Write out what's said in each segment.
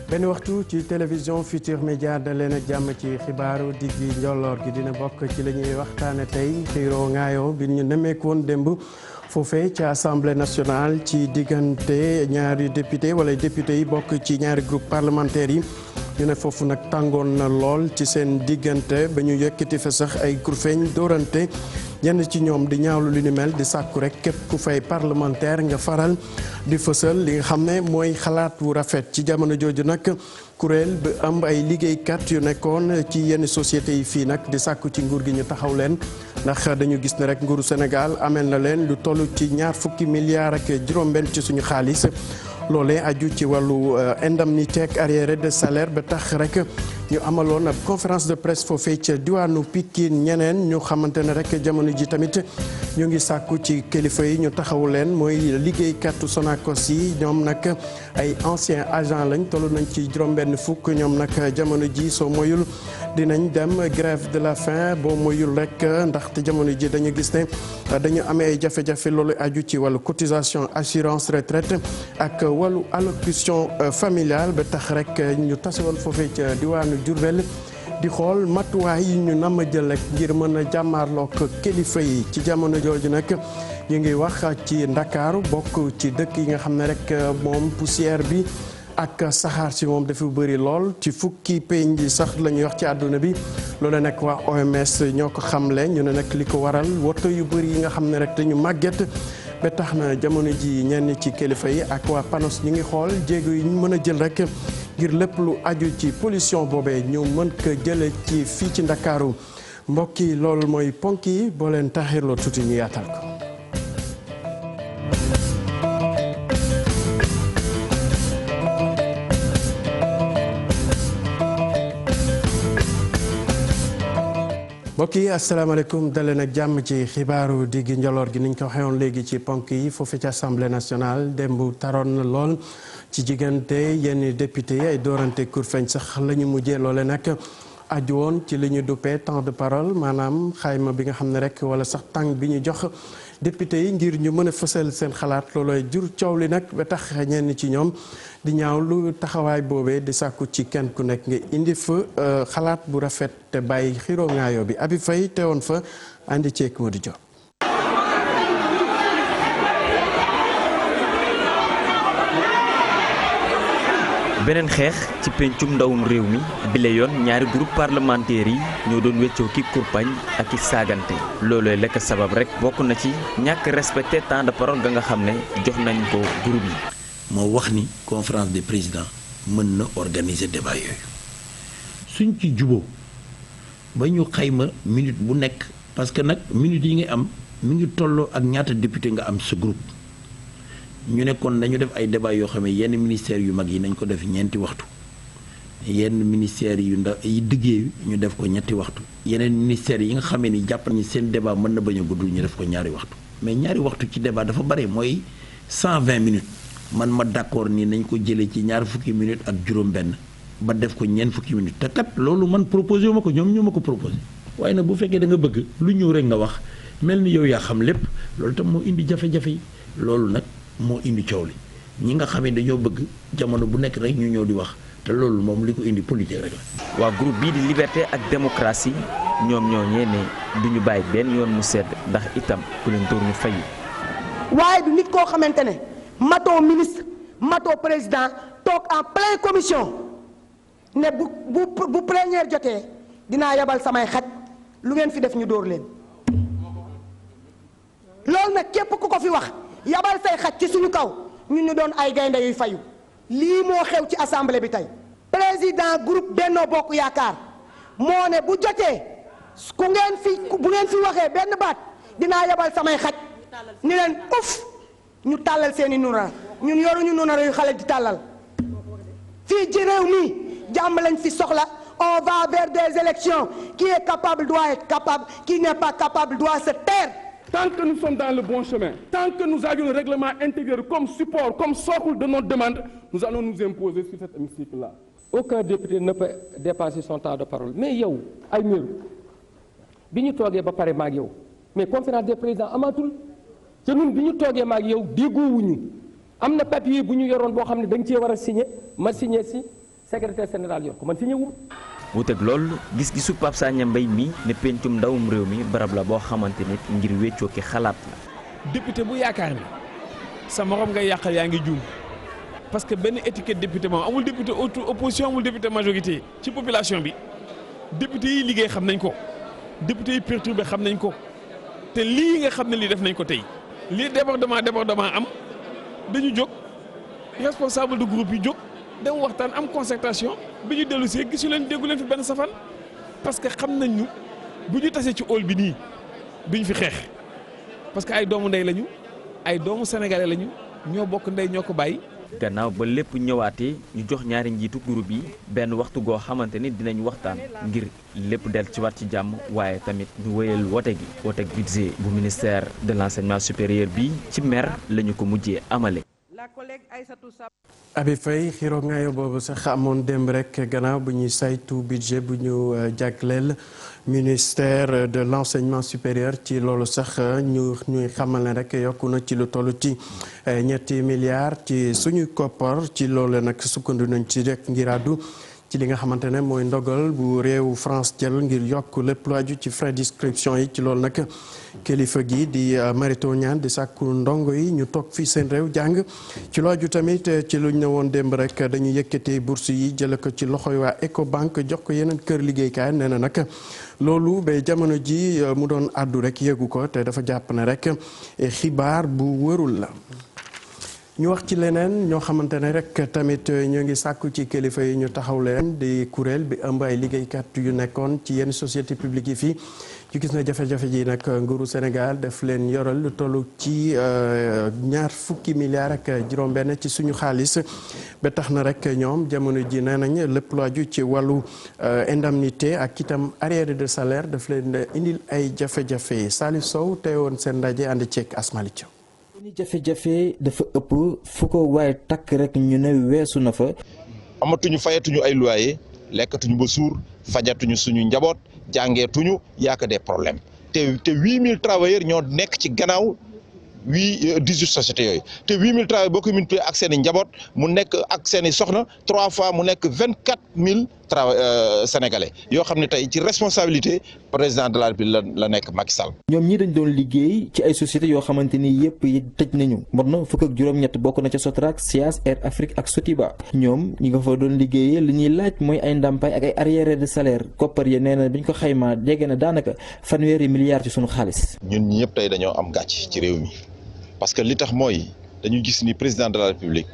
benn waxtu ci télévision Futurs Médias da leen a jàmm ci xibaaru diggi njolloor gi dina bokk ci la ñuy waxtaane tey xiiroo ngaayoo bi ñu nemmeekoon démb foofee ci assemblée nationale ci diggante ñaari député wala député yi bokk ci ñaari groupe parlementaire yi ñu ne foofu nag tàngoon na lool ci seen diggante ba ñu yëkkati fa sax ay kurfeñ dóorante ñenn ci ñoom di ñaawlu lu ni mel di sàkku rek képp ku fay parlementaire nga faral di fësal li nga xam ne mooy xalaat wu rafet ci jamono jooju nag kuréel bi am ay liggéeykat yu nekkoon ci yenn sociétés yi fii nag di sàkku ci nguur gi ñu taxaw leen ndax dañu gis ne rek nguuru Sénégal amel na leen lu toll ci ñaar fukki milliards ak juróom-benn ci suñu xaalis loolee aju ci wàllu indemnité ak arriéré de salaire ba tax rek ñu amaloon ab conférence de presse foofee ca diwaanu Pikine ñeneen ñu xamante ne rek jamono ji tamit ñu ngi sàkku ci kilifa yi ñu taxawu leen mooy liggéeykatu Sonacos yi ñoom nag ay ancien agent lañ toll nañ ci juróom-benn fukk ñoom nag jamono ji soo moyul dinañ dem grève de la faim boo moyul rek ndaxte jamono ji dañu gis ne dañu amee ay jafe-jafe loolu aju ci wàllu cotisation assurance retraite ak wàllu allocution familiale ba tax rek ñu tase woon foofee ca diwaanu Diourbel di xool matuwaay yi ñu nam jël rek ngir mën a jàmmaarloog kilifa yi ci jamono jooju nag ñu ngi wax ci Ndakaaru bokk ci dëkk yi nga xam ne rek moom poussière bi ak saxaar si moom dafa bëri lool ci fukki pays yi sax la ñuy wax ci àdduna bi loolu nag waa OMS ñoo ko xamle ñu ne nag li ko waral woto yu bëri yi nga xam ne rek dañu màgget ba tax na jamono ji ñenn ci kilifa yi ak waa PANOS ñu ngi xool jéego yi ñu mën a jël rek ngir lépp lu aju ci pollution boobee ñu mën ko jële ci fii ci Ndakaaru mbokk yi loolu mooy ponk yi boo leen taxirloo tuuti ñu yaatal ko. mbokk yi asalaamaaleykum daleen ak jàmm ci xibaaru diggi njoloor gi niñ ko waxewoon léegi ci ponk yi foofu ci assemblée nationale démb taroon na lool ci diggante yenn député yi ay doorante kurfeñ sax la ñu mujjee loole nag aju woon ci li ñu duppee temps de parole maanaam xayma bi nga xam ne rek wala sax temps bi ñu jox député yi ngir ñu mën a fësal seen xalaat loolooy jur coow li nag ba tax ñenn ci ñoom di ñaaw lu taxawaay boobee di sàkku ci kenn ku nekk nga indi fa xalaat bu rafet te bàyyi xiroo ngaayoo bi Abi Faye teewoon fa andi ceek Modou Diop. beneen xeex ci pencum ndawum réew mi bile yoon ñaari groupe parlementaire yi ñoo doon weccoo ki kurpañ ak i saagante loolooy lekk sabab rek bokk na ci ñàkk respecté temps de parole ga nga xam ne jox nañ ko groupe yi. moo wax ni conférence des présidents mën na organiser débat yooyu suñ ci juboo ba ñu xayma minute bu nekk parce que nag minute yi nga am mi ngi tolloo ak ñaata député nga am sa groupe. ñu ne kon nañu def ay débat yoo xam ne yenn ministères yu mag yi nañ ko def ñeenti waxtu yenn ministères yu ndaw yi diggee ñu def ko ñetti waxtu yeneen ministères yi nga xamee ni jàpp nañu seen débat mën na bañ a guddul ñu def ko ñaari waxtu mais ñaari waxtu ci débat dafa bare mooy 120 minutes man ma d'accord nii nañ ko jëlee ci ñaar fukki minutes ak juróom-benn ba def ko ñeent fukki minutes te kat loolu man proposé wu ma ko ñoom ñoo ma ko proposé waaye nag bu fekkee da nga bëgg lu ñëw rek nga wax mel ni yow yaa xam lépp loolu tam moo indi jafe-jafe yi loolu nag moo indi coow li ñi nga xam ne dañoo bëgg jamono bu nekk rek ñu ñëw di wax te loolu moom li ko indi politique rek la. waa groupe bii di liberté ak démocratie ñoom ñoo ñeene du ñu bàyyi benn yoon mu sedd ndax itam ku leen dóor ñu fayu. waaye du nit koo xamante ne matoo ministre matoo président toog en pleine commission ne bu plénière jotee dinaa yabal samay xaj lu ngeen fi def ñu dóor leen loolu nag képp ku ko fi wax. yabal say xaj ci suñu kaw ñun ñu doon ay gaynde yuy fayu lii moo xew ci assemblée bi tey président groupe Benno Bokk Yaakaar moo ne bu jotee bu ngeen fi waxee benn baat dinaa yabal samay xaj ni leen uf ñu tàllal seeni nunar ñun yoruñu nunar yu xale di tàllal fii ci réew mi jàmm lañ fi soxla on va vers des élections qui est capable doit être capable qui n'est pas capable doit se taire. Tant que nous sommes dans le bon chemin, tant que nous avions le règlement intérieur comme support, comme socle de notre demande, nous allons nous imposer sur cet hémicycle-là. Aucun député ne peut dépasser son temps de parole. Mais yow, ay mieux, bi ñu toogee ba pare maag yow mais conférence des présidents amatul te ñun bi ñu toogee maag yow déggoowuñu am na papier bu ñu yoroon boo xam ne da nga cee war a signé ma signé si secrétaire général yor ko man signé wu. wuuteeg loolu gis-gisu Pape Sagna Mbaye mi ne pencum ndawum réew mi barab la boo xamante nit ngir weccoo ki xalaat la. député bu yaakaar ni sa morom ngay yàqal yaa ngi juum parce que benn étiquette député moom amul député opposition amul député majorité ci population bi député yi liggéey xam nañ ko député yi perturbé xam nañ ko te lii nga xam ne lii def nañ ko tey lii débordement am dañu jóg responsable de groupe yi jóg dem waxtaan am concertation bi ñu dellu see gisu leen déggu leen fi benn safan parce que xam nañ ñu bu ñu tasee ci hall bi nii duñ fi xeex parce que ay doomu ndey lañu ay doomu sénégalais lañu ñoo bokk ndey ñoo ko bàyyi. gannaaw ba lépp ñëwaatee ñu jox ñaari njiitu groupe yi benn waxtu goo xamante ni dinañ waxtaan ngir lépp del ci waat ci jàmm waaye tamit ñu wéyal wote gi wote budget bu ministère de l'enseignement supérieur bi ci mer lañu ko mujjee amale. Abi Faye xiroo ngaayo boobu sax amoon démb rek gannaaw bu ñuy saytu budget bu ñu jagleel ministère de l'enseignement supérieur ci loolu sax ñuy xamal ne rek yokku na ci lu toll ci ñetti milliards ci suñu koppar ci loolu nag sukkandu nañ ci rek ngir àddu ci li nga xamante ne mooy ndogal bu réew France jël ngir yokk lépp lu aju ci frais d'inscription yi ci loolu nag kilifa gi di Mary Teuw Niane di sàkku ndongo yi ñu toog fii seen réew jàng ci lu aju tamit ci luñ ne woon démb rek dañu yëkkati bourse yi jële ko ci loxoy waa Ecobank jox ko yeneen kër liggéeykaay nee na nag loolu ba jamono ji mu doon àddu rek yëgu ko te dafa jàpp ne rek xibaar bu wërul la. ñu wax ci leneen ñoo xamante ne rek tamit ñoo ngi sàkku ci kilifa yi ñu taxaw leen di kuréel bi ëmb ay liggéeykat yu nekkoon ci yenn société publique yi fii ñu gis na jafe-jafe ji nag nguuru Sénégal daf leen yoral lu toll ci $20 milliards ak juróom-benn ci suñu xaalis ba tax na rek ñoom jamono ji nee nañ lépp lu aju ci wàllu indemnité ak itam arriéré de salaire daf leen indil ay jafe-jafe Salif Sow teewoon seen ndaje ànd ceeg Asmalik. ni jafe-jafe dafa ëpp fu ko waaye takk rek ñu ne weesu na fa. amatuñu fayatuñu ay loyer lekkatuñu ba suur fajatuñu suñu njaboot jàngeetuñu yaaka des problèmes te 8000 travailleurs ñoo nekk ci gannaaw 18 sociétés yooyu te 8000 travailleurs boo ko multiplié ak seen i njaboot mu nekk ak seen i soxna 3 fois mu nekk 24000 sénégalais yoo xam ne tey ci responsabilité président de la République la nekk Macky Sall. ñoom ñii dañ doon liggéey ci ay sociétés yoo xamante ni yëpp yi tëj nañu mot na fukk ak juróom-ñett bokk na ca Sotrac SIAS Air Afrique ak Sotiba ñoom ñi nga fa doon liggéeyee li ñuy laaj mooy ay ndàmpaay ak ay arriéré de salaire koppar yi nee na bi ñu ko xaymaa jege na daanaka $fanweeri milliards ci sunu xaalis. ñun ñi ñëpp tey dañoo am gàcc ci réew mi parce que li tax mooy dañu gis ni président de la République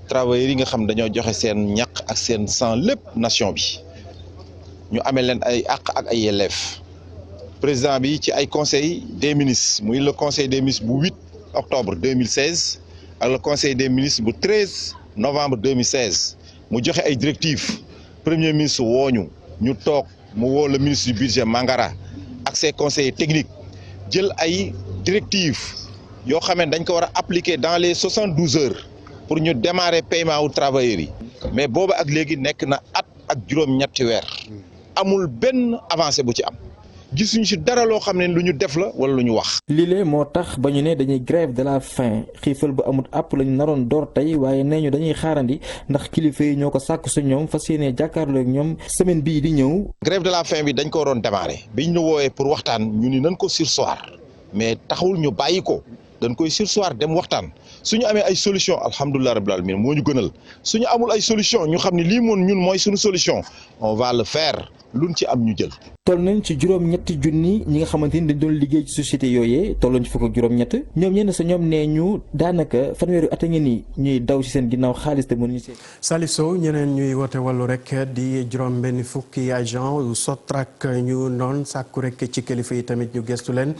travailleurs yi nga xam dañoo joxe seen ñaq ak seen sang lépp nation bi ñu amee leen ay àq ak ay yelleef président bi ci ay conseil des ministres muy le conseil des ministres bu 8 octobre 2016 ak le conseil des ministres bu 13 novembre 2016 mu joxe ay directives premier ministre wooñu ñu toog mu woo le ministre du budget Mangara ak ses conseillers techniques jël ay directives yoo xam ne dañ ko war a appliquer dans les 72 heures pour ñu démarrer paiement wu travailleurs yi mais booba ak léegi nekk na at ak juróom-ñetti weer amul benn avancée bu ci am gisuñu ci dara loo xam ne lu ñu def la wala lu ñu wax. lile moo tax ba ñu ne dañuy grève de la faim xiifal bu amut àpp lañu naroon door tey waaye nee ñu dañuy xaarandi ndax kilifa yi ñoo ko sàkku sa ñoom fas yéenee jàkkaarloo ak ñoom semaine bii di ñëw. grève de la faim bi dañ ko waroon démarrer biñ ñu woowee pour waxtaan ñu ni nañ ko surseoir mais taxul ñu bàyyi ko. dañ koy surseoir dem waxtaan suñu amee ay solution alhamdulilah rabbil alamin moo ñu gënal suñu amul ay solution ñu xam ne lii moom ñun mooy suñu solution on va le faire luñ ci am ñu jël. toll nañ ci juróom-ñetti junni ñi nga xamante ni dañ doon liggéey ci société yooyee tolloon ci fukk ak juróom-ñett ñoom ñenn sa ñoom nee ñu daanaka fanweeri at a ngi nii ñuy daw ci seen ginnaaw xaalis te mënuñu see. Salif Sow ñeneen ñuy woote wàllu rek di juróom benn fukki agent Sotrac ñu doon sàkku rek ci kilifa yi tamit ñu gestu leen.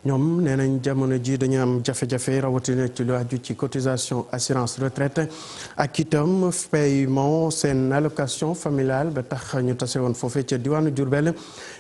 ñoom nee nañ jamono ji dañu am jafe-jafe rawatina ci lu aju ci cotisation assurance retraite ak itam paiement seen allocation familiale ba tax ñu tase woon foofee ca diwaanu Diourbel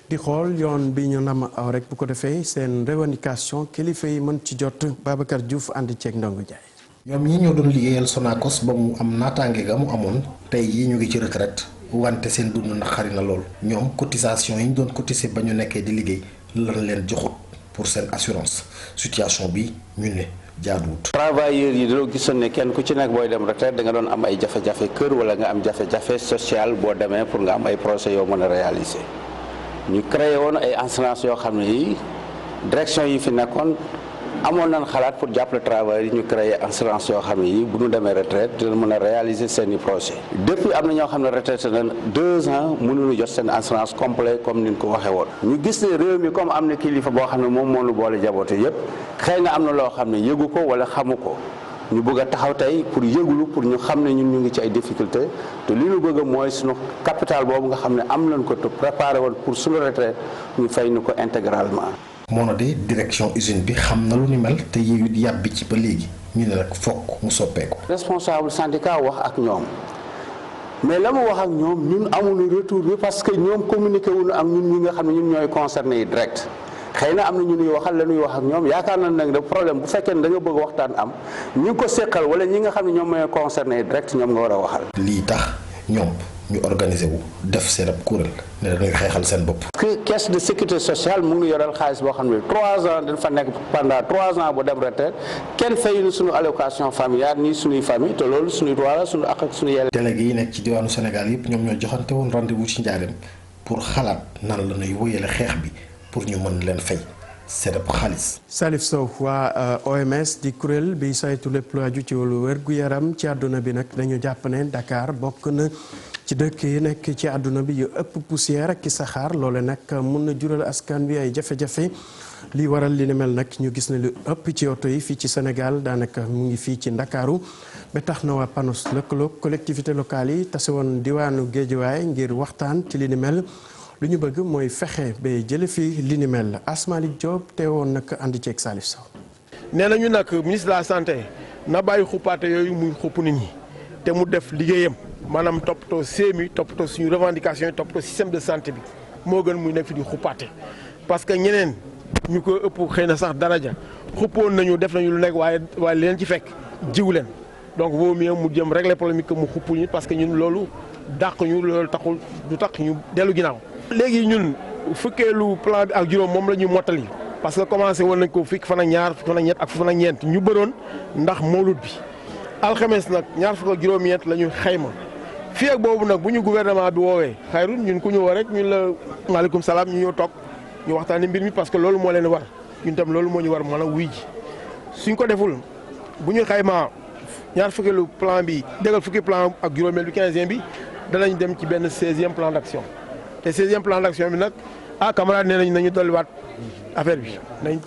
di xool yoon bi ñu nam aw rek bu ko defee seen revendication kilifa yi mën ci jot Babacar Diouf ànd ceeg Ndongo Ndiaye. ñoom ñi ñoo doon liggéeyal Sonacos ba mu am naataange ga mu amoon tey yi ñu ngi ci retraite wante seen dund naqari na lool ñoom cotisation yi ñu doon cotiser ba ñu nekkee di liggéey lan leen joxut pour seen assurance situation bi ñu ne jaaduwut. travailleurs yi dañoo gisoon ne kenn ku ci nekk booy dem retraite da nga doon am ay jafe-jafe kër wala nga am jafe-jafe social boo demee pour nga am ay projets yoo mën a réaliser ñu créé woon ay assurances yoo xam ne yi direction yi fi nekkoon amoon nañ xalaat pour jàppale travailleurs yi ñu créé assurance yoo xam ne yi bu ñu demee retraite dina mën a réaliser seen i projet depuis am na ñoo xam ne retraité nañ 2 ans mënuñu jot seen assurance complet comme ni ñu ko waxee woon ñu gis ne réew mi comme am na kilifa boo xam ne moom moo nu boole jaboote yépp xëy na am na loo xam ne yëgu ko wala xamu ko ñu bëgg a taxaw tey pour yëglu pour ñu xam ne ñun ñu ngi ci ay difficulté te li ñu bëgg mooy suñu capital boobu nga xam ne am nañ ko te préparé woon pour suñu retraite ñu fay ñu ko intégralement. moo na de direction usine bi xam na lu ni mel te yow it yàbbi ci ba léegi ñu ne rek fokk mu soppeeku. responsable syndicat wax ak ñoom mais la mu wax ak ñoom ñun amuñu retour bi parce que ñoom communiqué wuñu ak ñun ñi nga xam ne ñun ñooy concerné yi direct xëy na am na ñu ñuy waxal la ñuy wax ak ñoom yaakaar nañ nag ne problème bu fekkee ne da nga bëgg waxtaan am ñi ngi ko séqal wala ñi nga xam ne ñoom mooy concerné yi direct ñoom nga war a waxal. lii tax ñoom ñu organiser wu def seen ab kuréel ne dañuy xeexal seen bopp. que caisse de sécurité sociale mu ngi yoral xaalis boo xam ne 3 ans dañ fa nekk pendant 3 ans bu dem retraite kenn fayuñu suñu allocation familiale ni suñuy famille te loolu suñuy droit la suñu ak suñu yelle. délégué yi nekk ci diwaanu Sénégal yëpp ñoom ñoo joxante woon rendez-vous ci Njaaréem pour xalaat nan la ñuy wóyale xeex bi pour ñu mën leen fay seen ab xaalis. Salif Sow waa OMS di kuréel bi saytu lépp lu aju ci wàllu wér-gu-yaram ci àdduna bi nag dañu jàpp ne Dakar bokk na ci dëkk yi nekk ci àdduna bi yu ëpp poussière ak ki saxaar loole nag mun na jural askan bi ay jafe-jafe li waral li ne mel nag ñu gis ne lu ëpp ci oto yi fii ci Sénégal daanaka mu ngi fii ci Ndakaaru ba tax na waa PANOS lëkkaloog collectivité locale yi tase woon diwaanu Géejawaay ngir waxtaan ci li ni mel lu ñu bëgg mooy fexe ba jële fi li ni mel Asmalik Diop teewoon nag andi ceeg Salif Sow. nee nañu nag ministre de la santé na bàyyi xuppaate yooyu muy xupp nit ñi te mu def liggéeyam maanaam toppatoo CMU toppatoo suñu revendication yi toppatoo système de santé bi moo gën muy nekk fi di xuppaate parce que ñeneen ñu ko ëpp xëy na sax daraja xuppoon nañu def nañu lu nekk waaye leen ci fekk jiw leen donc vaut mieux mu jëm régler problème que mu xuppul ñi parce que ñun loolu dàq ñu loolu taxul du tax ñu dellu ginnaaw. léegi ñun fukkeelu plan bi ak juróom moom la ñu mottali parce que commencé woon nañ ko fukki fan ak ñaar fukki fan ak ñett ak fukki fan ak ñeent ñu bëroon ndax mawlud bi alxames nag ñaar fukk ak juróom-ñeent la ñu xayma fii ak boobu nag bu ñu gouvernement bi woowee xayrun ñun ku ñu woo rek ñun la maaleykum salaam ñu ñëw toog ñu waxtaanee mbir mi parce que loolu moo leen war ñun tam loolu moo ñu war mën a wuy ji suñ ko deful bu ñu xaymaa ñaar fukkeelu plan bi dégal fukki plan ak juróomeel bi 15e bi danañ dem ci benn 16e plan d'action te 16e plan d'action bi nag camarade nee nañ nañu dolliwaat affaire bi nañ.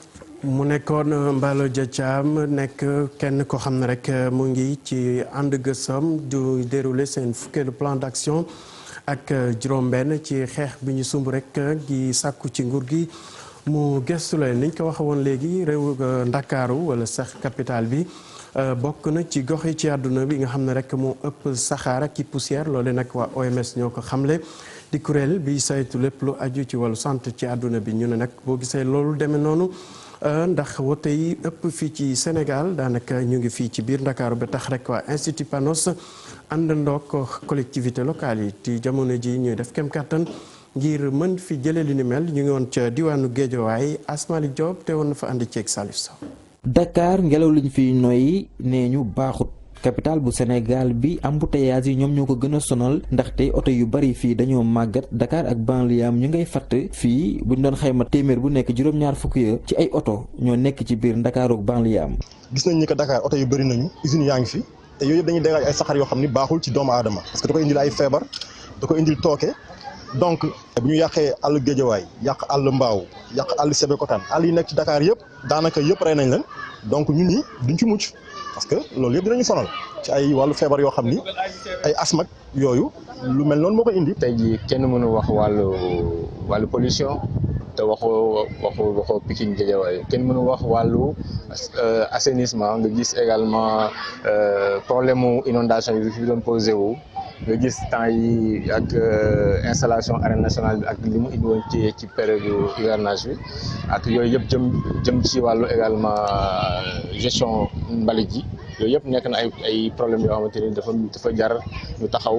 mu nekkoon Mballo Dia Thiam nekk kenn ko xam ne rek mu ngi ci ànd gësam du dérouler seen fukkeelu plan d'action ak juróom-benn ci xeex bi ñu sumb rek gi sàkku ci nguur gi mu gëstu leen niñ ko waxe woon léegi réew Ndakaaru wala sax capitale bi bokk na ci gox yi ci àdduna bi nga xam ne rek moo ëpp saxaar ak i poussière loole nag waa OMS ñoo ko xamle di kuréel bi saytu lépp lu aju ci wàllu santé ci àdduna bi ñu ne nag boo gisee loolu demee noonu ndax wote yi ëpp fii ci Sénégal daanaka ñu ngi fii ci biir Ndakaaru ba tax rek waa Institut PANOS àndandoo ko collectivité locale yi ci jamono ji ñuy def kem kàttan ngir mën fi jëlee li ni mel ñu ngi woon ca diwaanu Géejawaay Asmalik Diop te woon na fa andi ceeg Salif Sow. Dakar ngelaw liñ fiy noyyi nee ñu baaxut. capital bu Sénégal bi embouteillage yi ñoom ñoo ko gën a sonal ndaxte oto yu bari fii dañoo màggat Dakar ak banlieue am ñu ngay fatt fii buñ doon xayma téeméer bu nekk juróom-ñaar fukk ya ci ay oto ñoo nekk ci biir Dakar ak banlieue am. gis nañ ni que Dakar oto yu bëri nañu usines yaa ngi fi te yooyu yëpp dañuy dégage ay saxaar yoo xam ni baaxul ci doomu aadama parce que da koy indil ay feebar da koy indil tooke donc bu ñu yàqee àll Géejawaay yàq àll Mbaaw yàq àll Sébikotane àll yi nekk ci Dakar yëpp daanaka yëpp rey nañ leen donc ñun ñi duñ ci mucc parce que loolu yëpp dinañu sonal ci ay wàllu feebar yoo xam ni ay asthme yooyu lu mel noonu moo koy indi. tey jii kenn mënu wax wàllu pollution te waxoo Pikine Guédiawaye kenn mënu wax wàllu assainissement nga gis également problème mu inondation yi fi doon posé wu nga gis temps yi ak installation arène nationale bi ak li mu indi woon ci période hivernage bi ak yooyu yëpp jëm ci wàllu également gestion mbalit yi yooyu yëpp nekk na ay problèmes yoo xamante ni dafa jar ñu taxaw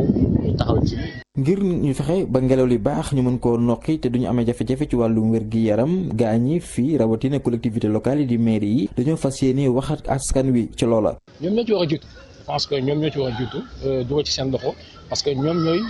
ci. ngir ñu fexe ba ngelaw li baax ñu mën koo noqi te duñu amee jafe-jafe ci wàllum wér-gi-yaram gaa ñi fii rawatina collectivité locale yi di mairie yi dañoo fas yéene wax ak askan wi ci loola. ñoom ñoo ci war a jiitu je pense que ñoom ñoo ci war a jiitu dugal ci seen loxo parce que ñoom ñooy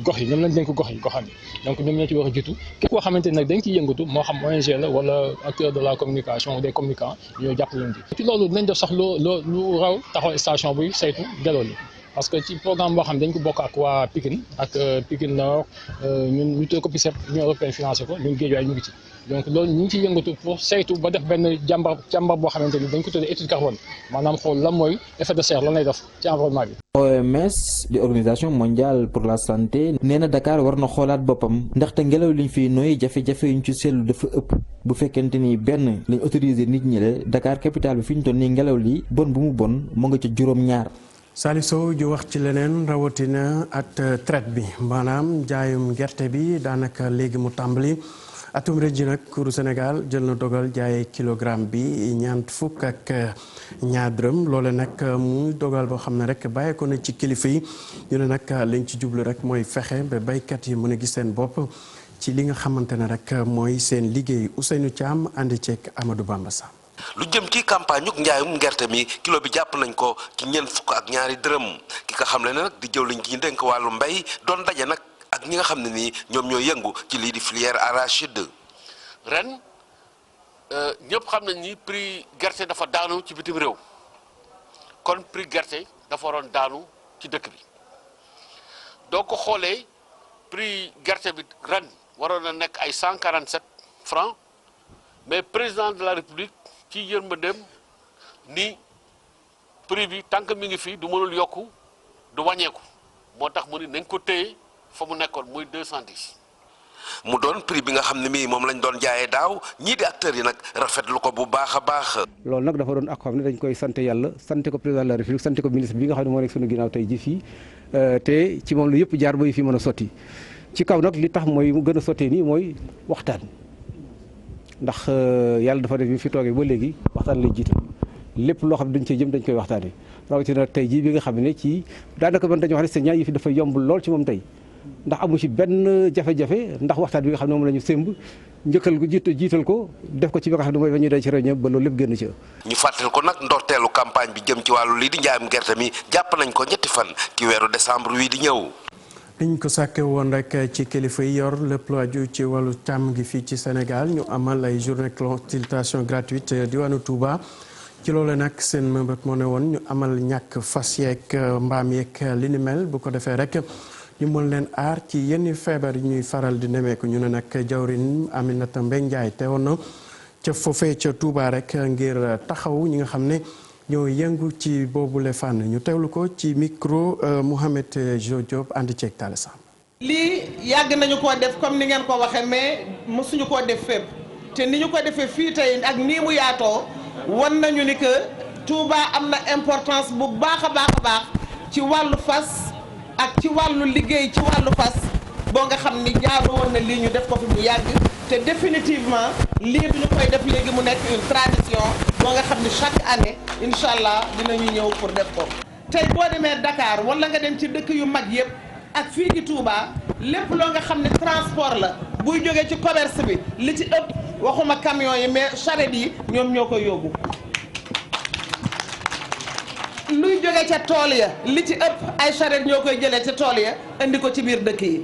gox yi ñoom lañ dénk goxam yi donc ñoom ñoo ci war a jiitu képp koo xamante ne nag dañ ciy yëngatu moo xam ONG la wala acteur de la communication ou des communicants ñoo jàpp leen ci loolu dinañ def sax lu raw taxaw station buy saytu ngelaw li parce que ci programme boo xam ne dañ ko bokk ak waa Pikine ak Pikine Nord ñun ñu tëj ko PICEP Union européenne financé ko ñun Guédiawaye ñu ngi ci donc loolu ñu ngi ciy yëngatu pour saytu ba def benn jàmbar boo xamante ni dañ ko tuddee étude carbone maanaam xool lan mooy effet de serre lan lay def ci environnement bi. OMS di organisation mondiale pour la santé nee na Dakar war na xoolaat boppam ndaxte ngelaw liñ fiy nooy jafe-jafe yuñ ci seetlu dafa ëpp bu fekkente ni benn lañ autorisé nit ñi la Dakar capitale bi fi ñu toll nii ngelaw li bon bu mu bon mu nga ca juróom-ñaar. Saliou Sow ju wax ci leneen rawatina at traite bi maanaam jaayum gerte bi daanaka léegi mu tàmbali atum ren ji nag kuuru Sénégal jël na dogal jaayee kilogramme bi ñeent fukk ak ñaar dërëm loole nag muy dogal boo xam ne rek bàyyi ko na ci kilifa yi ñu ne nag liñ ci jublu rek mooy fexe ba baykat yi mën a gis seen bopp ci li nga xamante ne rek mooy seen liggéey Ousseynou Thiam ànd ceeg Amadou Bamba Sam. lu jëm ci campagne uk njaayum ngerte mi kilo bi jàpp nañ ko ci ñeent fukk ak ñaari dërëm ki nga xam ne nag di jëwriñ gi ñu dénk wàllu mbay doon daje nag ak ñi nga xam ne nii ñoom ñoo yëngu ci lii di filière arachide. ren ñëpp xam nañ ni prix gerte dafa daanu ci bitim réew kon prix gerte dafa waroon daanu ci dëkk bi doo ko xoolee prix gerte bi ren waroon na nekk ay 147 francs mais président de la république ci yërmandeem ni prix bi tant que mi ngi fi du mënul yokku du wàññeeku moo tax mu ni nañ ko téye fa mu nekkoon muy 210. mu doon prix bi nga xam ne mii moom lañ doon jaayee daaw ñii di acteurs yi nag rafetlu ko bu baax a baax. loolu nag dafa doon ak xam ne dañ koy sant yàlla sant ko président de la république sant ko ministre bi nga xam ne moo nekk sunu ginnaaw tey ji fii te ci moom lu yëpp jaar ba fi mën a sotti ci kaw nag li tax mooy mu gën a sottee nii mooy waxtaan. ndax yàlla dafa def bi fi toogee ba léegi waxtaan lay jiite lépp loo xam ne dañ cee jëm dañ koy waxtaanee rawatina tey jii bi nga xam ne ci daanaka man dañoo wax ne seen ñaar yi fi dafa yomb lool ci moom tey ndax amu ci benn jafe-jafe ndax waxtaan bi nga xam ne moom la ñu sémb njëkkal ko jiital ko def ko ci bi nga xam ne mooy ba ñuy day ci réunion ba loolu lépp génn ci. ñu fàttali ko nag ndorteelu campagne bi jëm ci wàllu lii di njaayam gerte mi jàpp nañ ko ñetti fan ci weeru décembre wii di ñëw. liñ ko sàkke woon rek ci kilifa yi yor lépp lu aju ci wàllu càmm gi fii ci Sénégal ñu amal ay journée consultation gratuite diwaanu Touba ci loolu nag seen mëbët moo ne woon ñu amal ñàkk fas yeeg mbaam yeeg li ni mel bu ko defee rek ñu mën leen aar ci yenn feebar yi ñuy faral di nemeeku ñu ne nag jawrin Aminata Mbengue Ndiaye teewoon na ca foofee ca Touba rek ngir taxaw ñi nga xam ne ñoo yëngu ci boobule fànn ñu teewlu ko ci micro Mouhamed Diop ànd ceeg Talla Samb. lii yàgg nañu koo def comme ni ngeen ko waxee mais mësuñu koo def fépp te ni ñu ko defee fii tey ak nii mu yaatoo wan nañu ni que Touba am na importance bu baax a baax ci wàllu fas ak ci wàllu liggéey ci wàllu fas boo nga xam ni jaaru woon na lii ñu def ko fi mu yàgg te définitivement lii du ñu koy def léegi mu nekk une tradition boo nga xam ni chaque année incha allah dinañu ñëw pour def ko. tey boo demee Dakar wala nga dem ci dëkk yu mag yëpp ak fii ci Touba lépp loo nga xam ne transport la buy jógee ci commerce bi li ci ëpp waxuma camion yi mais charrette yi ñoom ñoo koy yóbbu. luy jóge ca tool ya li ci ëpp ay charrette ñoo koy jëlee ca tool ya indi ko ci biir dëkk yi.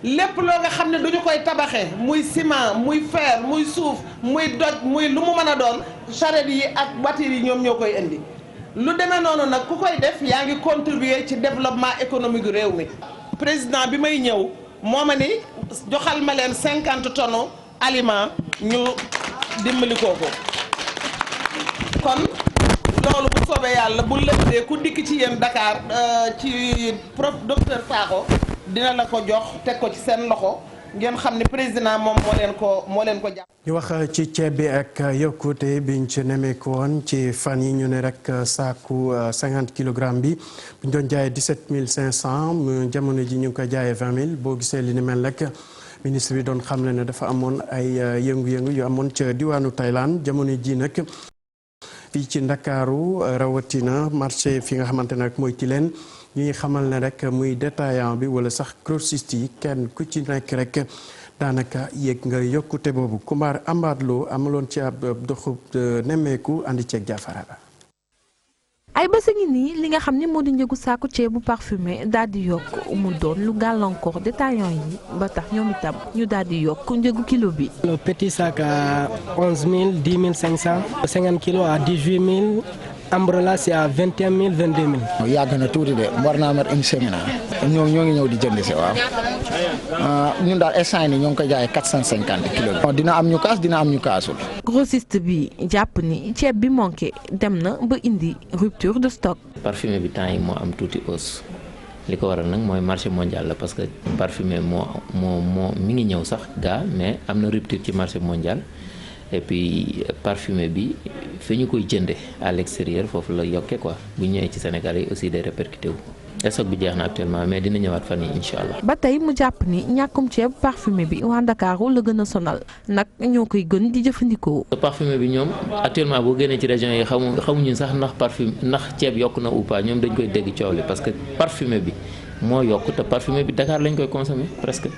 lépp loo nga xam ne du ñu koy tabaxee muy ciment muy fer muy suuf muy doj muy lu mu mën a doon charrette yi ak voiture yi ñoom ñoo koy indi lu demee noonu nag ku koy def yaa ngi contribuer ci développement économique gu réew mi. président bi may ñëw moo ma ni joxal ma leen 50 tonnes aliment ñu dimbali kooku kon loolu bu soobee yàlla bu lëndee ku dikk ci yéen Dakar ci prof docteur Sakho dina la ko jox teg ko ci seen loxo ngeen xam ne président moom moo leen ko jàpp. ñu wax ci ceeb bi ak yokkute biñ ci nemmeeku woon ci fan yi ñu ne rek saaku 50 kilogramme bi buñ doon jaayee 17500 jamono ji ñu ngi koy jaayee 20000 boo gisee li ni mel rek ministre bi doon xamle ne dafa amoon ay yëngu-yëngu yu amoon ca diwaanu Thaïlande jamono ji nag fii ci Ndakaaru rawatina marché fi nga xamante ne rek mooy ci leen ñuy xamal ne rek muy détaillant bi wala sax grossiste yi kenn ku ci nekk rek daanaka yéeg nga yokkute boobu Kumar Ambadlo amaloon ci ab doxub nemmeeku andi ceeg jaafara ba ay bés a ngi nii li nga xam ne moo di njëgu saaku ceebu parfumé daal di yokk mu doon lu gàllankoor détaillant yi ba tax ñoom itam ñu daal di yokk njëgu kilo bi. Le petit sac à 11 000, 10 500, 50 kilos à 18 000. Umbrella c'est à 21 000, 22 000. yàgg na tuuti de war naa mat une semaine ñoo ngi ñëw di jënd si waaw ñun daal instant ni ñoo ngi koy jaayee 450 kilos. dina am ñu kaas dina am ñu kaasul. grossiste bi jàpp ni ceeb bi manqué dem na ba indi rupture de stock. parfumé bi temps yi moo am tuuti hausse li ko waral nag mooy marché mondial la parce que parfumé moo mi ngi ñëw sax gaa mais am na rupture ci marché mondial. et puis parfumé bi fi ñu koy jënde à l'extérieur foofu la yokke quoi bu ñëwee ci Sénégal yi aussi day répercuté wu stock bi jeex na actuellement mais dina ñëwaat fan yi incha allah. ba tey mu jàpp ni ñàkkum ceeb parfumé bi waa Ndakaaru la gën a sonal nag ñoo koy gën di jëfandikoo. parfumé bi ñoom actuellement boo génnee ci région yi xamuñu sax ndax ceeb yokk na ou pas ñoom dañ koy dégg coow li parce que parfumé bi moo yokk te parfumé bi Dakar lañ koy consommer presque.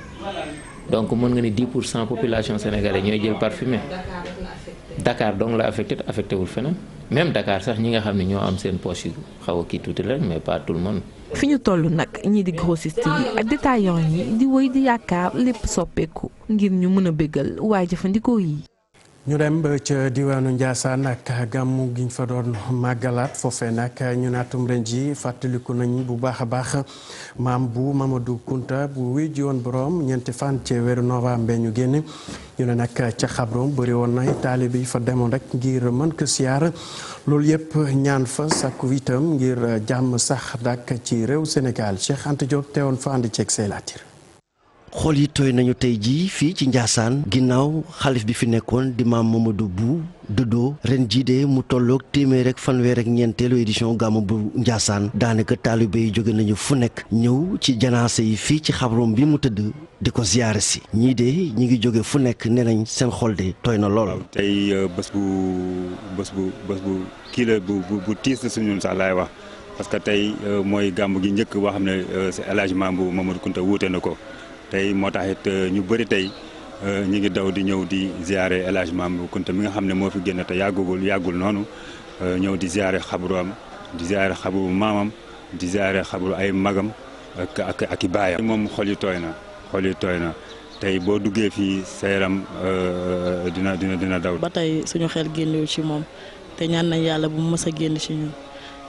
donc mën nga ni 10% population sénégalaise ñooy jël parfumé Dakar donc la affecté wul feneen même Dakar sax ñi nga xam ne ñoo am seen poche yu xaw a kii tuuti rek mais pas tout le monde. fi ñu toll nag ñii di grossiste yi ak détaillant yi di woy di yaakaar lépp soppeeku ngir ñu mën a bégal waaye jëfandikoo yi. ñu dem ba ca diwaanu Ndiassane ak gàmmu giñ fa doon màggalaat foofee nag ñu naatum ren ji fàttaliku nañ bu baax a baax maam bu Mamadou Kunta bu wuy ji woon borom ñeenti fan ci weeru novembre ñu génn ñu ne nag ca xabroom bëri woon na taalibe yi fa demoon rek ngir mën ko siyaar loolu yëpp ñaan fa sakku itam ngir jàmm sax dak ci réew Sénégal Cheikh Anta Diop teewoon fa andi ceeg say laatir xool yi tooy nañu tey jii fii ci Ndiassane ginnaaw xalif bi fi nekkoon di maam Mamadou bu dëddoo ren jii de mu tolloog téeméer ak fanweer ak ñeenteelu édition gàmmu bu Ndiassane daanaka taalibe yi jóge nañu fu nekk ñëw ci janaase yi fii ci xabroom bi mu tëdd di ko ziyaare si ñii de ñi ngi jóge fu nekk nee nañ seen xol de tooy na lool. tey bés bu kii la bu tiis la suñu sax laay wax parce que tey mooy gàmmu gi njëkk boo xam ne El Hadj Mambu Mamadou Kunta wuute na ko. tey moo tax it ñu bëri tey ñu ngi daw di ñëw di ziare El Hadj Mambu Kunta mi nga xam ne moo fi génn te yàggul noonu ñëw di ziare xabruam di ziare xabru maamam di ziare xabru ay magam ak i baayam. moom xol yi tooy na tey boo duggee fii sa yaram dina daw. ba tey suñu xel génnewul ci moom te ñaan nañ yàlla bu mu mës a génn ci ñun.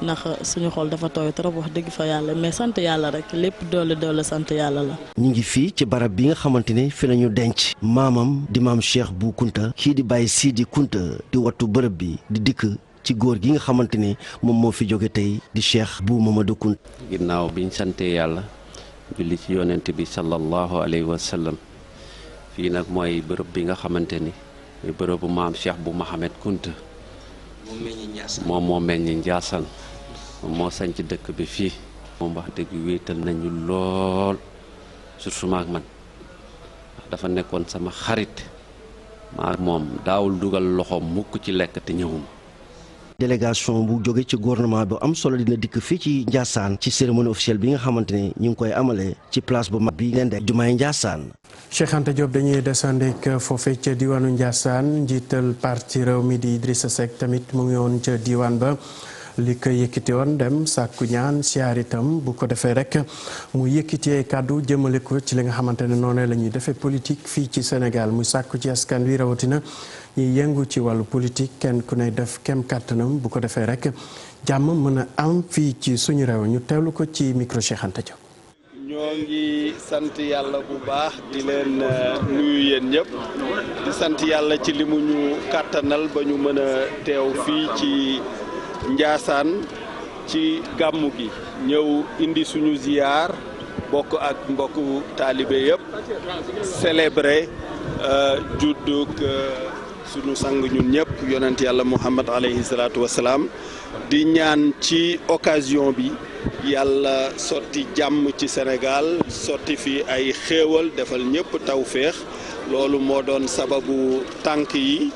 ndax suñu xol dafa tooy trop wax dëgg fa yàlla mais sant yàlla rek lépp doole sant yàlla la. ñu ngi fii ci barab bi nga xamante ne fi nañu denc maamam di maam Cheikh bu Kunta kii di bàyyi Sidi Kunta di wattu bërëb bi di dikk ci góor gi nga xamante ne moom moo fi jóge tey di Cheikh bu Mamadou Kunta. ginnaaw biñ sante yàlla julli ci yonent bi sallallahu alayhi wa sallam fii nag mooy bërëb bi nga xamante ni mooy bërëbu maam Cheikh bu Mohamed Kunta moom moo meññi Ndiassane moom moo sañ ci dëkk bi fii moom wax dëgg wéetal nañu lool surtout maak man dafa nekkoon sama xarit maak moom daawul dugal loxoom mukk ci lekk te ñëwum délégation bu jóge ci gouvernement bu am solo dina dikk fii ci Ndiassane ci cérémonie officielle bi nga xamante ne ñu ngi koy amalee ci place bu mag bi ngeen de jumaay Ndiassane. Cheikh Anta Diop dañuy desandek foofee ca diwaanu Ndiassane njiital parti réew mi di Idrissa Seck tamit mu ngi woon ca diwaan ba li ko yëkkati woon dem sàkku ñaan siyaar itam bu ko defee rek mu yëkkitee kàddu jëmale ko ci li nga xamante ne noonu la ñuy defee politique fii ci Sénégal muy sàkku ci askan wi rawatina ñuy yëngu ci wàllu politique kenn ku ne def kem kàttanam bu ko defee rek jàmm mën a am fii ci suñu réew ñu teewlu ko ci micro Cheikh Anta Diop. ñoo ngi sant yàlla bu baax di leen nuyu yéen ñëpp di sant yàlla ci li mu ñu kàttanal ba ñu mën a teew fii ci Ndiassane ci gàmmu gi ñëw indi suñu ziyaar bokk ak mbokku taalibe yëpp célébrer juddug suñu sang ñun ñëpp yonent yàlla Muhammad alayhi salaatu wasalaam di ñaan ci occasion bi yàlla sotti jàmm ci Sénégal sotti fi ay xéewal defal ñëpp tawféex loolu moo doon sababu tànk yi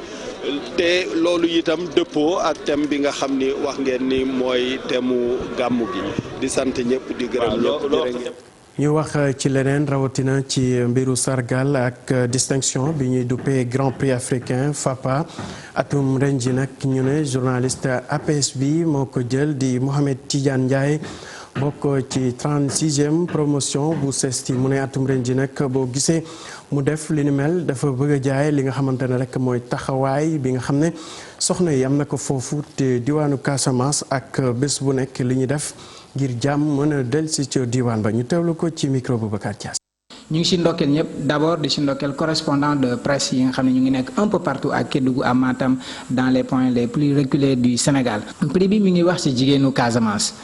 te loolu itam dëppoo ak thème bi nga xam ni wax ngeen ni mooy thème gàmmu gi di sant ñëpp di gërëm ñëpp. ñu wax ci leneen rawatina ci mbiru sargal ak distinction bi ñuy duppee Grand Prix africain FAPA atum ren ji nag ñu ne journaliste APS bi moo ko jël di Mohamed Tidiane Ndiaye bokk ci 36e promotion bu CESTI mu ne atum ren ji nag boo gisee mu def li ni mel dafa bëgg a jaay li nga xamante ne rek mooy taxawaay bi nga xam ne soxna yi am na ko foofu te diwaanu Casamance ak bés bu nekk li ñu def ngir jàmm mën a dellusi ci diwaan ba ñu teewlu ko ci micro Boubacar Dias. ñu ngi si ndokkeel ñëpp d'abord di si ndokkeel correspondant de presse yi nga xam ne ñu ngi nekk un peu partout à Kédougou à Matam dans les points les plus reculés du Sénégal. prix bi mi ngi wax ci jigéenu Casamance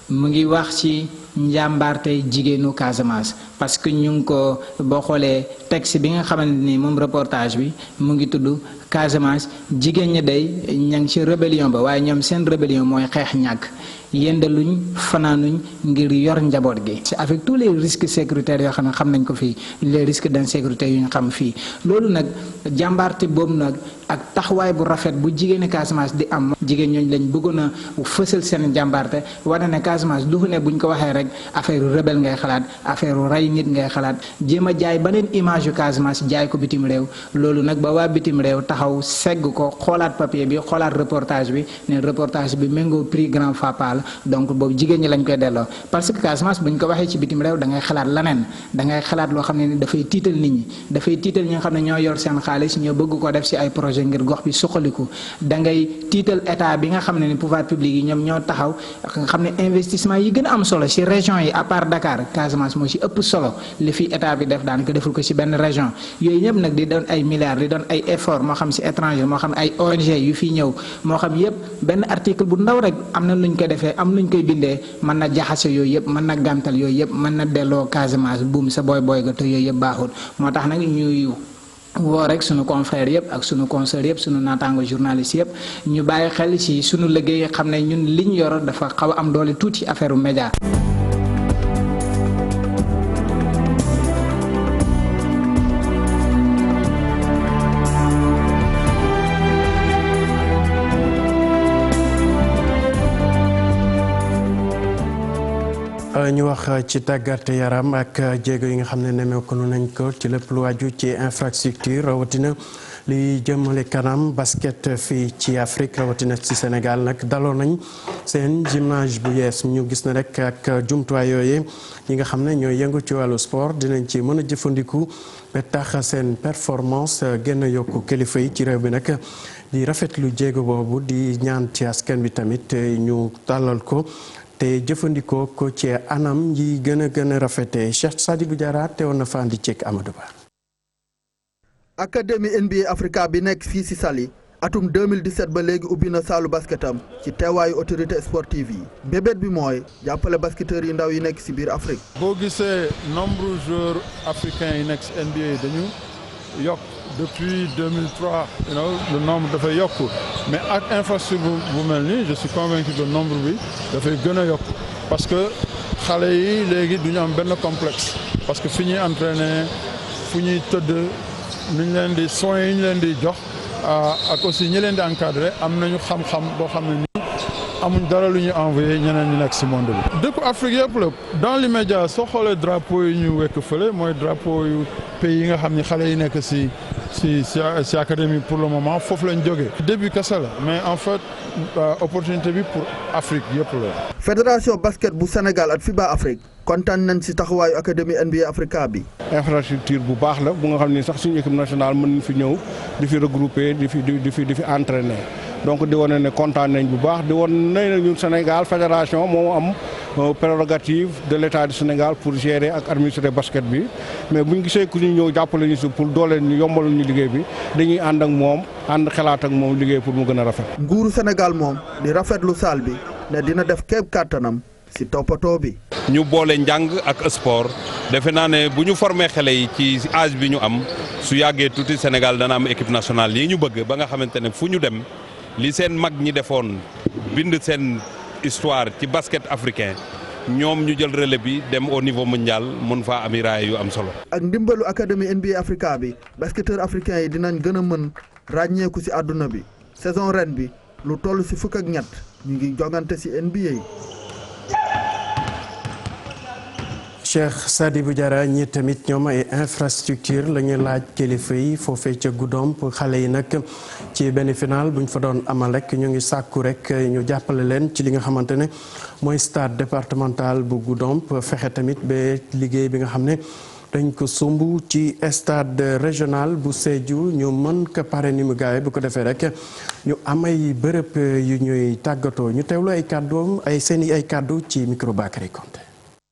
mu ngi wax ci njàmbaarte jigéenu Casamance parce que ñu ngi ko boo xoolee texte bi nga xamante ni moom reportage bi mu ngi tudd Casamance jigéen ñi day ña ngi ci rébellion ba waaye ñoom seen rébellion mooy xeex ñàkk yendaluñ fanaanuñ ngir yor njaboot gi. c'est avec tous les risques sécuritaires yoo xam ne xam nañ ko fii les risques d'insécurité yu ñu xam fii loolu nag jàmbaarte boobu nag ak taxawaay bu rafet bu jigéeni Casamance di am jigéen ñooñu lañ bëggoon a fësal seen jàmbaarte wane ne Casamance du fu ne buñ ko waxee rek affaire rebelle ngay xalaat affaire rey nit ngay xalaat jéem a jaay beneen image yu Casamance jaay ko bitim réew loolu nag ba waa bitim réew taxaw segg ko xoolaat papier bi xoolaat reportage bi ne reportage bi méngoo prix Grand FAPA donc boobu jigéen ñi lañ koy delloo parce que Casamance buñ ko waxee ci bitim réew da ngay xalaat leneen da ngay xalaat loo xam ne ni dafay tiital nit ñi dafay tiital ñi nga xam ne ñoo yor seen xaalis ñoo bëgg ko def ci ay projet ngir gox bi suqaliku da ngay tiital état bi nga xam ne ni pouvoir public yi ñoom ñoo taxaw nga xam ne investissement yi gën a am solo ci région yi à part Dakar Casamance moo ci ëpp solo li fi état bi def daanaka deful ko ci benn région yooyu ñëpp nag di doon ay milliards di doon ay effort moo xam ci étranger moo xam ay ONG yu fi ñëw moo xam yëpp benn article bu ndaw rek am na luñ ko defee am nuñ koy bindee mën na jaxase yooyu yëpp mën na gàntal yooyu yëpp mën na delloo Casamance buum sa booy ga te yooyu yëpp baaxul moo tax nag ñuy woo rek sunu confrères yëpp ak sunu consoeurs yëpp sunu naataango journalistes yëpp ñu bàyyi xel ci sunu liggéey xam ne ñun liñ yor dafa xaw a am doole tuuti affaire u média. ñu wax ci tàggat yaram ak jéego yi nga xam ne nemmeeku nañ ko ci lépp lu wàju ci infrastructure rawatina li jëmale kanam basket fii ci Afrique rawatina ci Sénégal nag daloo nañ seen gymnase bu yees ñu gis na rek ak jumtuwaay yooyu ñi nga xam ne ñooy yëngu ci wàllu sport dinañ ci mën a jëfandiku ba tax seen performance gën a yokku kilifa yi ci réew bi nag di rafetlu jéego boobu di ñaan ci askan bi tamit ñu tàllal ko. te jëfandikoo ko ci anam yi gën a rafetee Cheikh Sadibou Diarra teewoon na fa andi ceeg Amadou Ba. académie NBA Africa bi nekk fii ci Saly atum 2017 ba léegi ubbi na saalu basketam ci teewaayu autorité sportive yi bébét bi mooy jàppale basketteurs yi ndaw yi nekk ci biir Afrique. boo gisee nombre joueurs africains yi nekk ci NBA dañu yokk depuis 2003 le nombre dafay yokk mais ak infrastructure bu mel nii je suis convaincu que nombre bi dafay gën a yokk parce que xale yi léegi du ñu am benn complexe parce que fi ñuy entraîner fu ñuy tëdd ni ñu leen di soins yi ñu leen di jox ak aussi ñi leen di encadrer am nañu xam-xam boo xam ne nii amuñ dara lu ñuy envoyé ñeneen ñi nekk ci monde bi. dëkku Afrique yëpp la dans l'immédiat soo xoolee drapeau yi ñu wekk fële mooy drapeau yu pays yi nga xam ni xale yi nekk ci académie pour le moment foofu lañ jógee. début kese la mais en fait opportunité bi pour Afrique yëpp la. fédération basket bu Sénégal ak FIBA Afrique kontaan nañ ci taxawaayu académie NBA Africa bi. infrastructure bu baax la bu nga xam ni sax suñu équipe nationale mën nañ fi ñëw di fi regrouper di fi entraîner donc di wane ne kontaan nañ bu baax di wane ne ñun Sénégal fédération moo am prérogative de l'État du Sénégal pour gérer ak administrer basket bi mais bu ñu gisee ku ñu ñëw jàppale ñu si pour dooleel ñu yombal ñu liggéey bi dañuy ànd ak moom ànd xalaat ak moom liggéey pour mu gën a rafet. nguuru Sénégal moom di rafetlu saal bi ne dina def képp kàttanam ci toppatoo bi. ñu boole njàng ak sport defe naa ne bu ñu formé xale yi ci âge bi ñu am su yàggee tuuti Sénégal dana am équipe nationale yi ñu bëgg ba nga xamante ne fu ñu dem li seen mag ñi defoon bind seen histoire ci basket africain ñoom ñu jël relais bi dem au niveau mondial mun faa am raaya yu am solo. ak ndimbalu académie NBA Africa bi basketteurs africains yi dinañ gën a mën ràññeeku ci àdduna bi saison ren bi lu toll ci fukk ak ñett ñu ngi jongante ci NBA. Cheikh Sadibou Diarra ñi tamit ñoom ay infrastructure la ñu laaj kilifa yi foofee ca Goudomp xale yi nag ci benn final bu ñu fa doon amal rek ñu ngi sàkku rek ñu jàppale leen ci li nga xamante ne mooy stade départemental bu Goudomp fexe tamit ba liggéey bi nga xam ne dañ ko sumb ci stade régional bu Sédhiou ñu mën ko pare ni mu gaawee bu ko defee rek ñu am ay bërëb yu ñuy tàggatoo ñu teewlu ay kàddoom ay seeni ay kàddu ci micro Bakary Konté.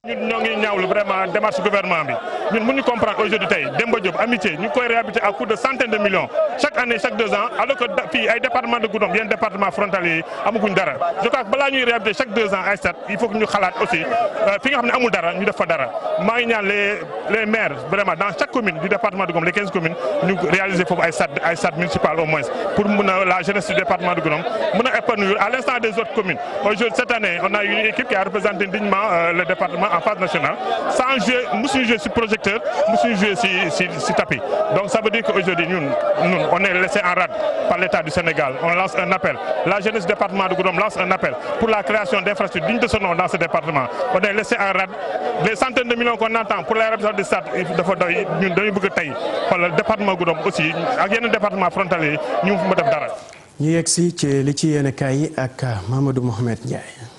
ñun ñoo ngi ñaawlu vraiment démarche gouvernement bi ñun mënuñu comprendre aujourd'hui tey Demba Diop amitié ñu koy réhabiliter à coût de centaines de millions chaque année chaque 2 ans alors que fii ay département de Goudomp yenn département frontalier yi amaguñ dara je crois que balaa ñuy réhabiliter chaque 2 ans ay stade il faut que ñu xalaat aussi fi nga xam ne amul dara ñu def fa dara maa ngi ñaan les maires vraiment dans chaque commune du département de Goudomp les 15 communes ñu réaliser foofu ay stade municipal au moins pour mun a la jeunesse du département de Goudomp mun a épanouir à l'instar des autres communes. Aujourd'hui cette année on a une équipe qui a représenté dignement le département en phase nationale sans jouer musuñu jouer sur projecteur musuñu jouer si tapis donc ça veut dire qu'aujourd'hui ñun on est laissé en rade par l'État du Sénégal. On lance un appel, la jeunesse du département de Goudomp lance un appel pour la création d'infrastructures dignes de ce nom dans ce département. On est laissé en rade les centaines de millions qu'on entend pour la réhabilitation des stades dafa doy ñun dañu bëgg tey xoolal département Goudomp aussi ak yeneen département frontalier ñu ma def dara. ñu yegg si ci li ci yéen kaay yi ak Mamadou Mohamed Ndiaye.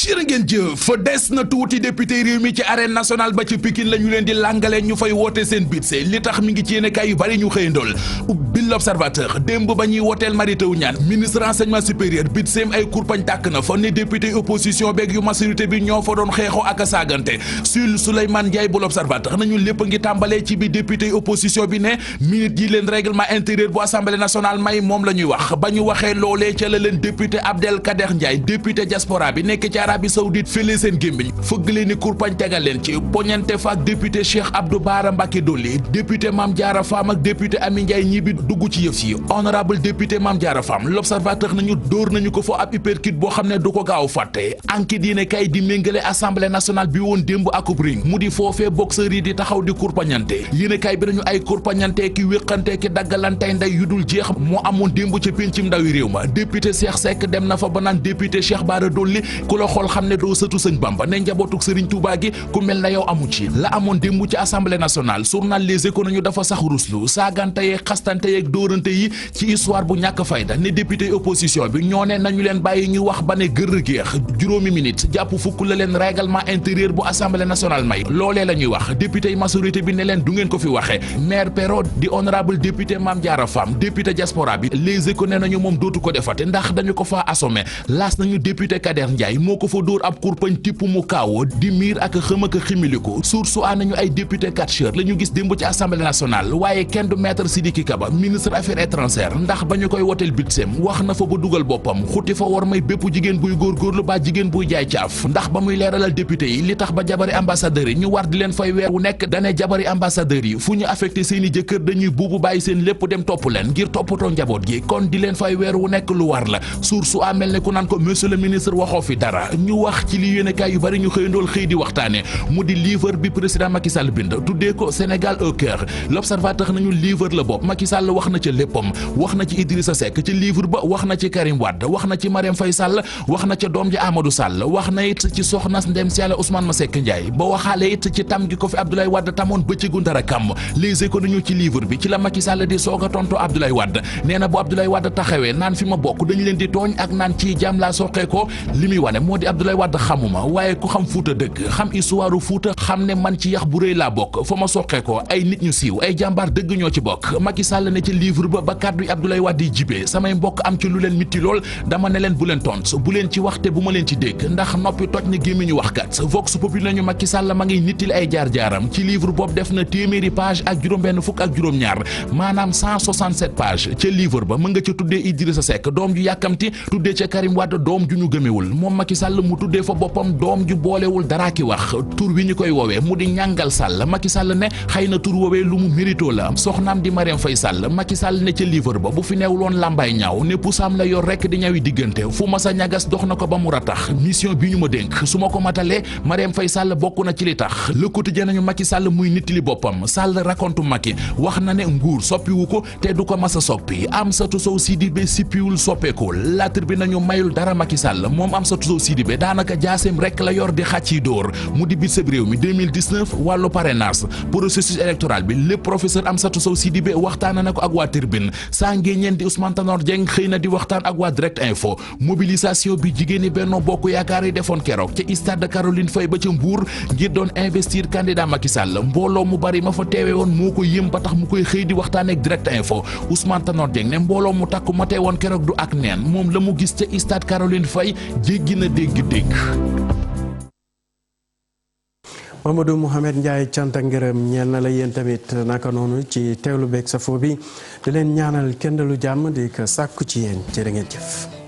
jërë ngeen jëf des na tuuti député réew mi ci arène nationale ba ci Pikine la ñu leen di langale ñu fay woote seen budget li tax mi ngi ci yéenekaay yu bari ñu xëyandool ubbi l'Observateur démb ba ñuy wooteel Mary Teuw Niane ministre enseignement supérieur budget ay kurpañ tàkk na fa ne député opposition beeg yu majorité bi ñoo fa doon xeexoo ak a saagante Sul Souleymane Ndiaye bu l'Observateur nañu lépp a ngi tàmbalee ci bi député opposition bi ne minute yi leen règlement intérieur bu assemblée nationale may moom la ñuy wax ba ñu waxee loolee ca la leen député Abdelkader Ndiaye député diaspora bi nekk ci Arabie Saoudite fële seen gémmiñ fëgg leen ni kurpañ tegal leen ci poñante fa ak député Cheikh Abdou Bara Mbacké Dolly député Mame Diarra Fam ak député Amy Ndiaye ñibi dugg ci yëf yi honorable député Mame Diarra Fam l'Observateur nañu dóor nañu ko fa ab uppercut boo xam ne du ko gaaw fàtte enquête yi ne kay di méngale assemblée nationale bi woon démb akub ring mu di foofee boxeur yi di taxaw di kurpañante yéene kay bi nañu ay kurpañante ki wéqante ki daggalantey nday yu dul jeex moo amoon démb ca péncum ndawi réew ma député Cheikh Seck dem na fa ba naan député Cheikh Bara Dolly ku la xool xam ne doo sëtu sëñ Bamba ne njabootuk Serigne Touba gi ku mel na yow amu ci la amoon démb ci assemblée nationale journal Les Échos nañu dafa sax ruslu saagante yeeg xastante yeeg dóorante yi ci histoire bu ñàkk fayda ne député opposition bi ñoo ne nañu leen bàyyi ñu wax ba ne gër géex juróomi minute jàpp fukk la leen règlement intérieur bu assemblée nationale may loolee la ñuy wax député majorité bi ne leen du ngeen ko fi waxe maire Pero di honorable député Mame Diarra Fam député diaspora bi Les Échos ne nañu moom dootu ko defate ndax dañu ko faa assommé laas nañu député Kader Ndiaye moo ko fa dóor ab kurpañ tipp mu kaawo di miir ak xëm ak ximiliku source a nañu ay député catcheur la ñu gis démb ci assemblée nationale waaye kenn du maître Sidiki Kaba ministre affaires étrangères ndax ba ñu koy woteel budget wax na fa ba dugal boppam xuti fa war may bépp jigéen buy góorgóorlu ba jigéen buy jaay caaf ndax ba muy leeralal député yi li tax ba jabari ambassadeurs yi ñu war di leen fay weer wu nekk dane jabari ambassadeurs yi fu ñu affecté seeni jëkkër dañuy buubu bàyyi seen lépp dem topp leen ngir toppatoo njaboot gi kon di leen fay weer wu nekk lu war la source a mel ne ku naan ko monsieur le ministre waxoo fi dara ñu wax ci li yéenekaay yu bari ñu xëyandool xëy di waxtaane mu di livre bi président Macky Sall bind tuddee ko Sénégal au cœur l'Observateur nañu livre la bopp Macky Sall wax na ca léppam wax na ci Idrissa Seck ci livre ba wax na ci Karim Wade wax na ci Marième Faye Sall wax na ca doom ji Amadou Sall wax na it ci soxna ndem si Yàlla Ousmane Masseck Ndiaye ba waxaale it ci tam gi ko fi Abdoulaye Wade tamoon bëccëgu ndara kàmm Les Échos nañu ci livre bi ci la Macky Sall di soog a tontu Abdoulaye Wade nee na bu Abdoulaye Wade taxawee naan fi ma bokk dañu leen di tooñ ak naan ci jàmm laa soqee ko li muy wane moo di Abdoulaye Wade xamuma waaye ku xam Fuuta dëgg xam histoire Fuuta xam ne man ci yax bu rëy laa bokk fa ma soqee ko ay nit ñu siiw ay jàmbaar dëgg ñoo ci bokk Macky Sall ne ci livre ba kàddu yi Abdoulaye Wade yi jibee samay mbokk am ci lu leen mitti lool dama ne leen bu leen tont bu leen ci waxte bu ma leen ci dégg ndax noppi toj na gémmiñu waxkat Vox Populi nañu Macky Sall ma ngi nittili ay jaar-jaaram ci livre boobu def na téeméeri page ak juróom-benn fukk ak juróom-ñaar maanaam 167 page ca livre ba mën nga ca tuddee Idrissa Seck doom ju yàkkamti tuddee ca Karim Wade doom ju ñu gëmewul moom Macky Sall Sall mu tuddee fa boppam doom ju boolewul dara ki wax tur wi ñu koy woowee mu di ñàngal Sall Macky Sall ne xëy na tur woowee lu mu mérito la soxnaam di Marième Faye Sall Macky Sall ne ca livre ba bu fi neewuloon làmbaay ñaaw ne pusaam la yor rek di ñawi diggante fu ma sa ñagas dox na ko ba mu ratax mission bi ñu ma dénk su ma ko matalee Marième Faye Sall bokk na ci li tax Le Quotidien nañu Macky Sall muy nittali boppam Sall raconte Macky wax na ne nguur soppiwu ko te du ko mas a soppi Amsatou Sow Sidibé sippiwul soppeekul La Tribune nañu mayul dara Macky Sall moom Amsatou Sow Sidibé daanaka jaaseem rek la yor di xàcc yi dóor mu di biir réew mi 2019 wàllu parrainage processus électoral bi lépp professeur Amsatou Sow Sidibé waxtaana na ko ak waa Tribune saa ngéeñeen di Ousmane Tanor Dieng xëy na di waxtaan ak waa Direct Info mobilisation bi jigéeni Benno Bokk Yaakaar yi defoon keroog ca stade de Caroline Faye ba ca Mbour ngir doon investir candidat Macky Sall mbooloo mu bari ma fa teewe woon moo ko yëm ba tax mu koy xëy di waxtaan ak Direct Info Ousmane Tanor Dieng ne mbooloo mu takku ma tee woon keroog du ak neen moom la mu gis ca stade Caroline Faye jéggi na dégg-dégg. Mamadou Mouhamed Ndiaye cant ak ngërëm ñeel na la yéen tamit naka noonu ci teewlu beeg safo bi di leen ñaanal kenn lu jàmm di ko sàkku ci yéen jërë ngeen jëf.